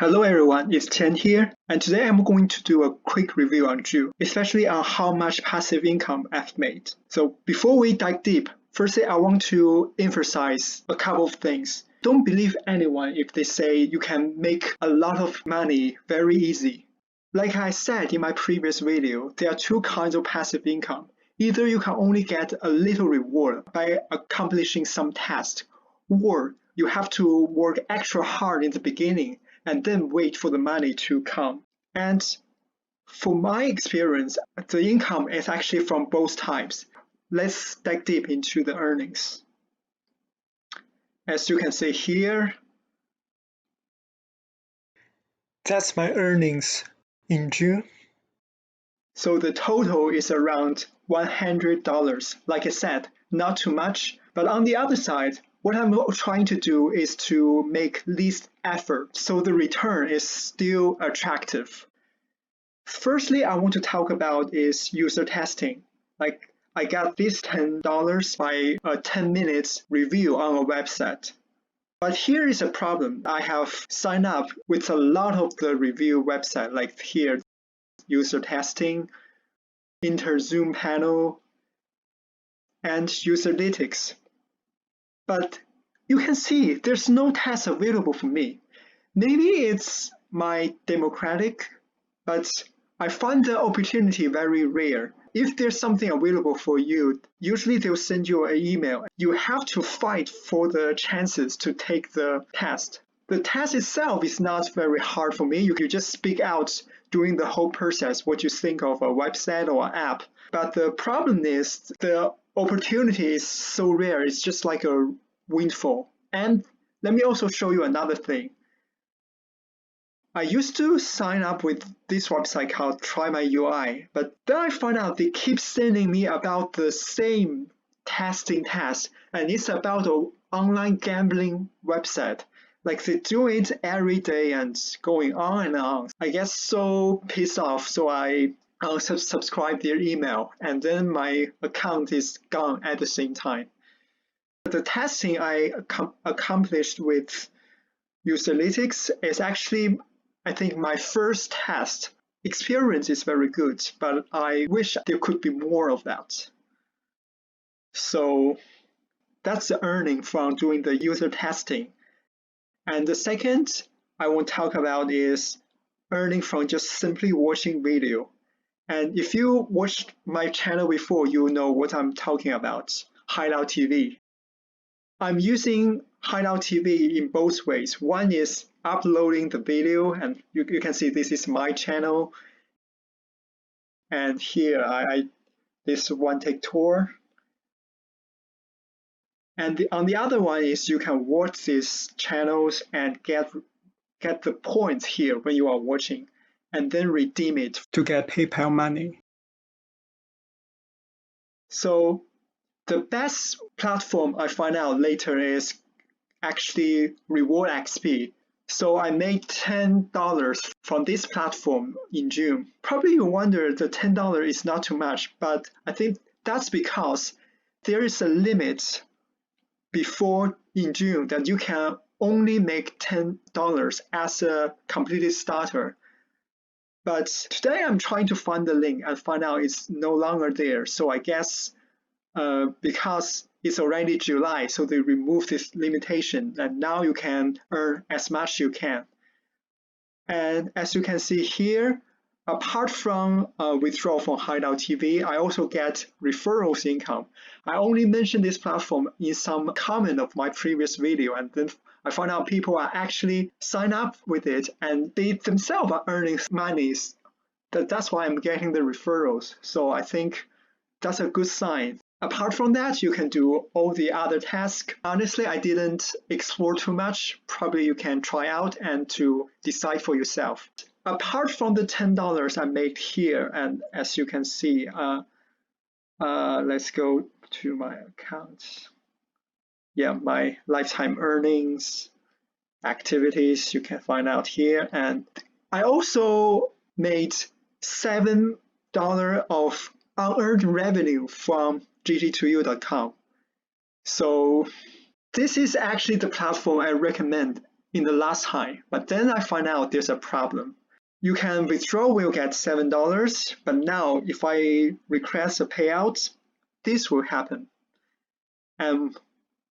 Hello everyone, it's Tian here, and today I'm going to do a quick review on Ju, especially on how much passive income I've made. So before we dive deep, firstly I want to emphasize a couple of things. Don't believe anyone if they say you can make a lot of money very easy. Like I said in my previous video, there are two kinds of passive income. Either you can only get a little reward by accomplishing some task, or you have to work extra hard in the beginning and then wait for the money to come. And for my experience, the income is actually from both types. Let's dive deep into the earnings. As you can see here, that's my earnings in June. So the total is around $100. Like I said, not too much, but on the other side, what I'm trying to do is to make least effort, so the return is still attractive. Firstly, I want to talk about is user testing. Like I got this $10 by a 10 minutes review on a website. But here is a problem. I have signed up with a lot of the review website, like here, user testing, inter-Zoom panel, and userlytics. But you can see there's no test available for me. Maybe it's my democratic, but I find the opportunity very rare. If there's something available for you, usually they'll send you an email. You have to fight for the chances to take the test. The test itself is not very hard for me. You can just speak out during the whole process what you think of a website or an app. But the problem is the opportunity is so rare. It's just like a windfall. And let me also show you another thing. I used to sign up with this website called Try My UI, but then I found out they keep sending me about the same testing test, and it's about an online gambling website. Like they do it every day and going on and on. I get so pissed off, so I unsubscribe their email, and then my account is gone at the same time. The testing I accomplished with userlytics is actually, I think, my first test. Experience is very good, but I wish there could be more of that. So that's the earning from doing the user testing. And the second I want to talk about is earning from just simply watching video. And if you watched my channel before, you know what I'm talking about, HideoutTV. I'm using HideoutTV in both ways. One is uploading the video, and you can see this is my channel. And here this one take tour. And on the other one is you can watch these channels and get the points here when you are watching, and then redeem it to get PayPal money. So the best platform I find out later is actually Reward XP. So I made $10 from this platform in June. Probably you wonder the $10 is not too much, but I think that's because there is a limit before in June that you can only make $10 as a completed starter. But today I'm trying to find the link and find out it's no longer there. So I guess because it's already July, so they removed this limitation, and now you can earn as much you can. And as you can see here, apart from withdrawal from HideoutTV, I also get referrals income. I only mentioned this platform in some comment of my previous video, and then I found out people are actually sign up with it, and they themselves are earning money. That's why I'm getting the referrals. So I think that's a good sign. Apart from that, you can do all the other tasks. Honestly, I didn't explore too much. Probably you can try out and to decide for yourself. Apart from the $10 I made here, and as you can see, let's go to my account. Yeah, my lifetime earnings, activities, you can find out here. And I also made $7 of unearned revenue from GG2U.com. So this is actually the platform I recommend in the last high, but then I find out there's a problem. You can withdraw will get $7, but now if I request a payout, this will happen. And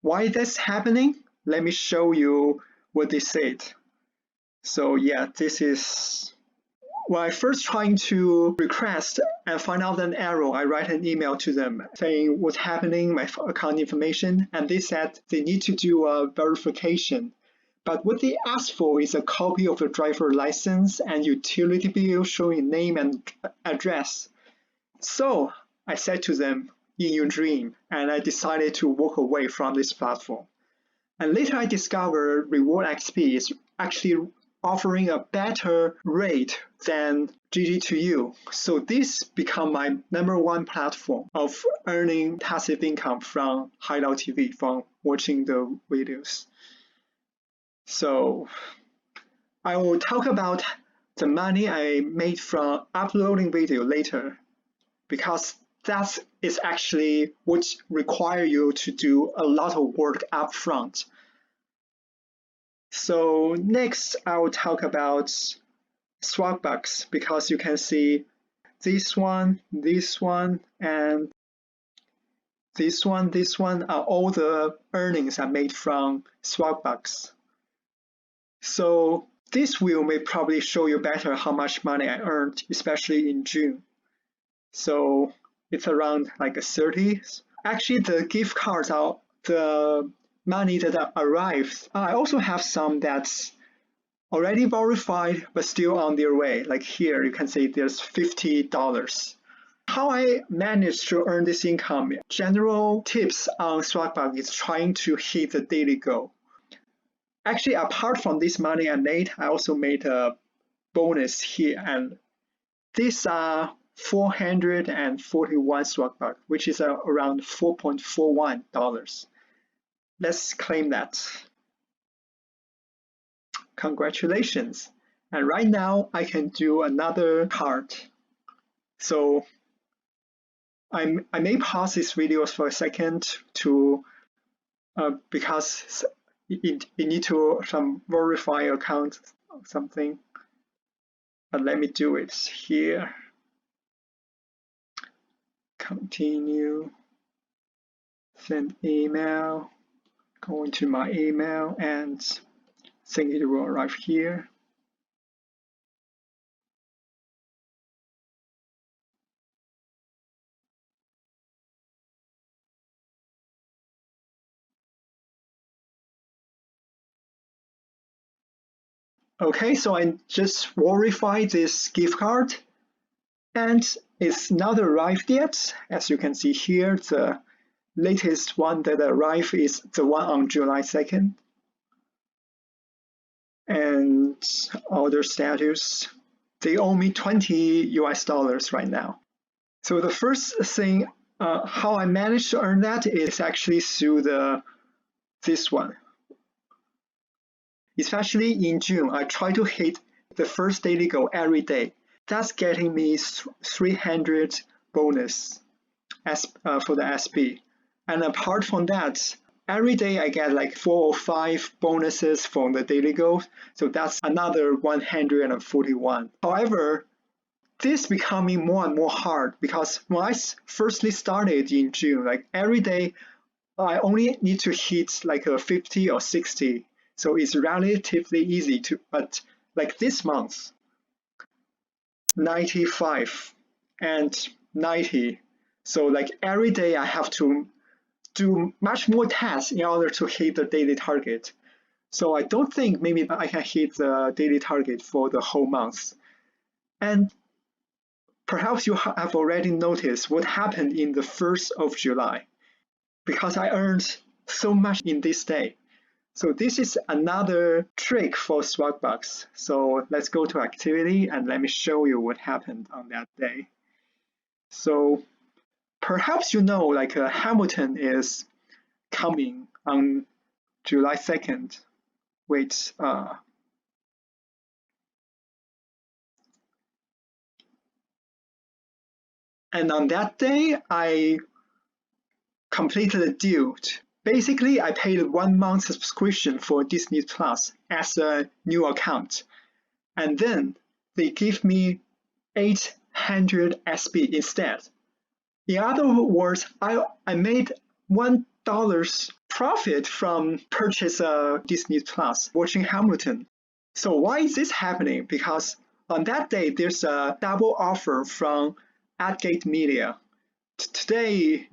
why that's happening? Let me show you what they said. So yeah, this is when I first trying to request and find out an error, I write an email to them saying what's happening, my account information, and they said they need to do a verification. But what they asked for is a copy of the driver license and utility bill showing name and address. So I said to them, in your dream, and I decided to walk away from this platform. And later I discovered Reward XP is actually offering a better rate than GG2U. So this become my #1 platform of earning passive income from Hideout TV, from watching the videos. So I will talk about the money I made from uploading video later, because that is actually what requires you to do a lot of work up front. So next I will talk about Swagbucks, because you can see this one, and this one are all the earnings I made from Swagbucks. So this wheel may probably show you better how much money I earned, especially in June. So it's around like a 30. Actually, the gift cards are the money that arrived. I also have some that's already verified but still on their way. Like here, you can see there's $50. How I managed to earn this income? General tips on Swagbucks is trying to hit the daily goal. Actually, apart from this money I made, I also made a bonus here, and these are 441 Swagbucks, which is around $4.41. Let's claim that. Congratulations. And right now I can do another card. So I may pause this video for a second to because it need to verify account or something. But let me do it here. Continue. Send email. Go into my email and think it will arrive here. Okay, so I just verified this gift card, and it's not arrived yet. As you can see here, the latest one that arrived is the one on July 2nd. And order status, they owe me $20 right now. So the first thing, how I managed to earn that is actually through this one. Especially in June, I try to hit the first daily goal every day. That's getting me 300 bonus for the SP. And apart from that, every day I get like 4 or 5 bonuses from the daily goals. So that's another 141. However, this becoming more and more hard, because when I firstly started in June, like every day I only need to hit like a 50 or 60. So it's relatively easy to, but like this month, 95 and 90. So like every day I have to do much more tasks in order to hit the daily target. So I don't think maybe I can hit the daily target for the whole month. And perhaps you have already noticed what happened in the 1st of July, because I earned so much in this day. So this is another trick for Swagbucks. So let's go to activity and let me show you what happened on that day. So perhaps you know, like Hamilton is coming on July 2nd. Wait, and on that day, I completed a deal Basically, I paid 1 month subscription for Disney Plus as a new account, and then they give me 800 SB instead. In other words, I made $1 profit from purchase Disney Plus watching Hamilton. So why is this happening? Because on that day there's a double offer from AdGate Media. Today,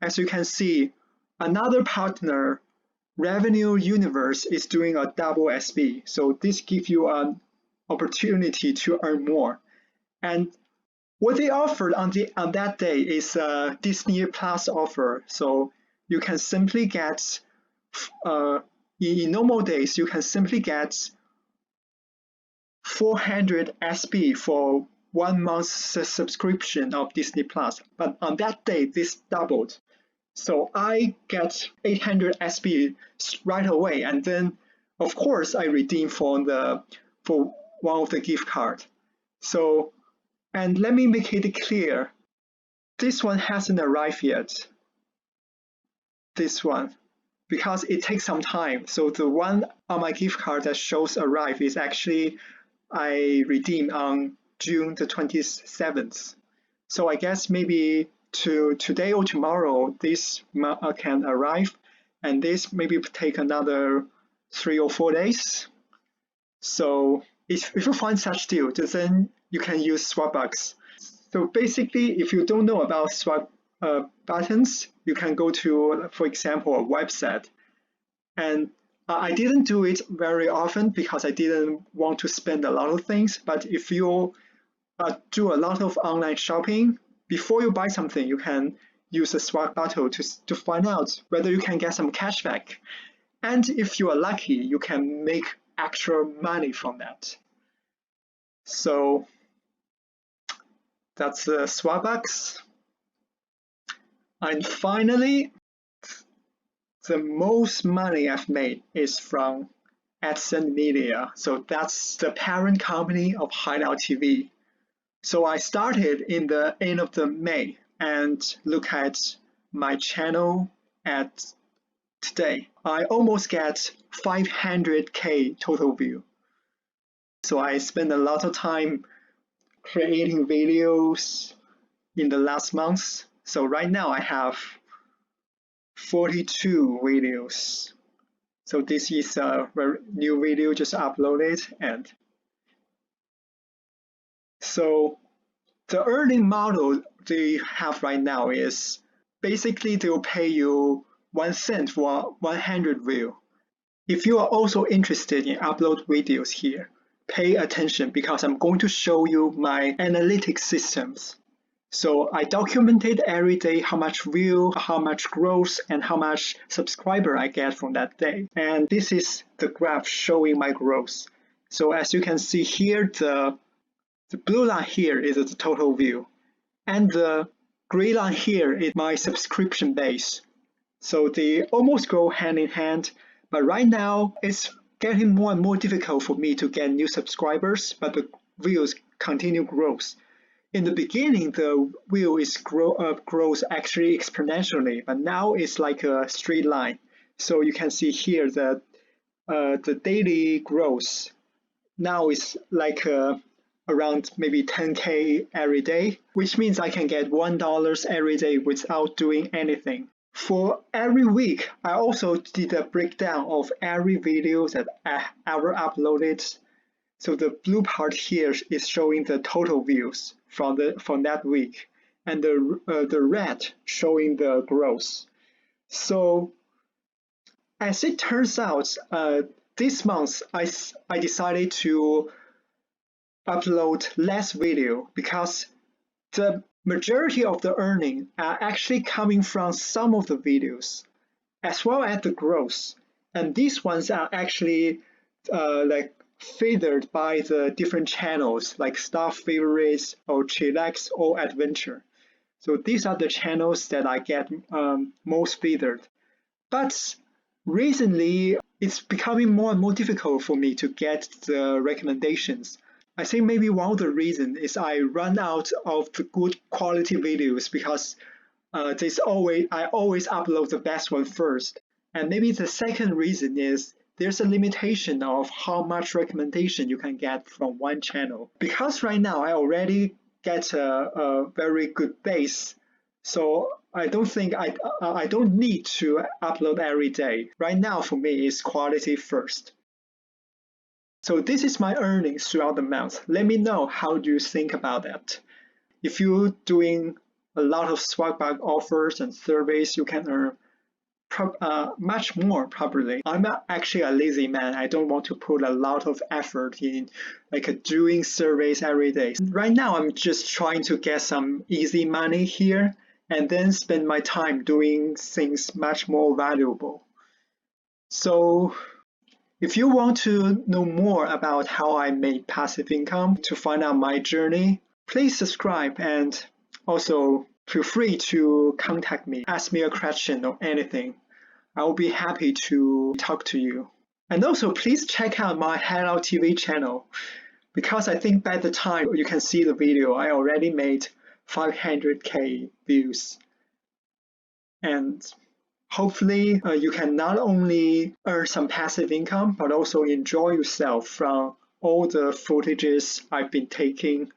as you can see, another partner, Revenue Universe, is doing a double SB. So this gives you an opportunity to earn more. And what they offered on that day is a Disney Plus offer. So you can simply get, in normal days, you can simply get 400 SB for 1 month subscription of Disney Plus. But on that day, this doubled. So I get 800 SB right away, and then of course I redeem for one of the gift card. So, and let me make it clear, this one hasn't arrived yet. This one, because it takes some time. So the one on my gift card that shows arrive is actually I redeemed on June the 27th. So I guess maybe today or tomorrow this can arrive, and this maybe take another 3 or 4 days. So if you find such deal, then you can use Swagbucks. So basically, if you don't know about Swag buttons, you can go to, for example, a website. And I didn't do it very often because I didn't want to spend a lot of things. But if you do a lot of online shopping, before you buy something, you can use a swag button to find out whether you can get some cashback. And if you are lucky, you can make extra money from that. So that's the Swagbucks. And finally, the most money I've made is from AdSense Media. So that's the parent company of HideoutTV. So I started in the end of the May, and look at my channel at today. I almost get 500K total view. So I spent a lot of time creating videos in the last months. So right now I have 42 videos. So this is a new video just uploaded, and so the earning model they have right now is basically they'll pay you 1 cent for 100 view. If you are also interested in upload videos here, pay attention because I'm going to show you my analytics systems. So I documented every day how much view, how much growth, and how much subscriber I get from that day. And this is the graph showing my growth. So as you can see here, the blue line here is the total view, and the gray line here is my subscription base. So they almost go hand in hand, but right now it's getting more and more difficult for me to get new subscribers, but the views continue growth. In the beginning, the view is grows actually exponentially, but now it's like a straight line. So you can see here that the daily growth now is like around maybe 10K every day, which means I can get $1 every day without doing anything. For every week, I also did a breakdown of every video that I ever uploaded. So the blue part here is showing the total views from that week, and the red showing the growth. So as it turns out, this month I decided to upload less video because the majority of the earnings are actually coming from some of the videos as well as the growth, and these ones are actually like favored by the different channels like Staff Favorites or Chillax or Adventure. So these are the channels that I get most favored. But recently it's becoming more and more difficult for me to get the recommendations. I think maybe one of the reasons is I run out of the good quality videos because I always upload the best one first. And maybe the second reason is there's a limitation of how much recommendation you can get from one channel. Because right now I already get a very good base, so I don't think I don't need to upload every day. Right now for me it's quality first. So this is my earnings throughout the month. Let me know how do you think about that. If you're doing a lot of Swagbucks offers and surveys, you can earn much more probably. I'm actually a lazy man. I don't want to put a lot of effort in doing surveys every day. Right now I'm just trying to get some easy money here and then spend my time doing things much more valuable. So if you want to know more about how I made passive income, to find out my journey, please subscribe and also feel free to contact me, ask me a question or anything. I will be happy to talk to you. And also please check out my HideoutTV channel, because I think by the time you can see the video, I already made 500k views. And hopefully you can not only earn some passive income, but also enjoy yourself from all the footages I've been taking.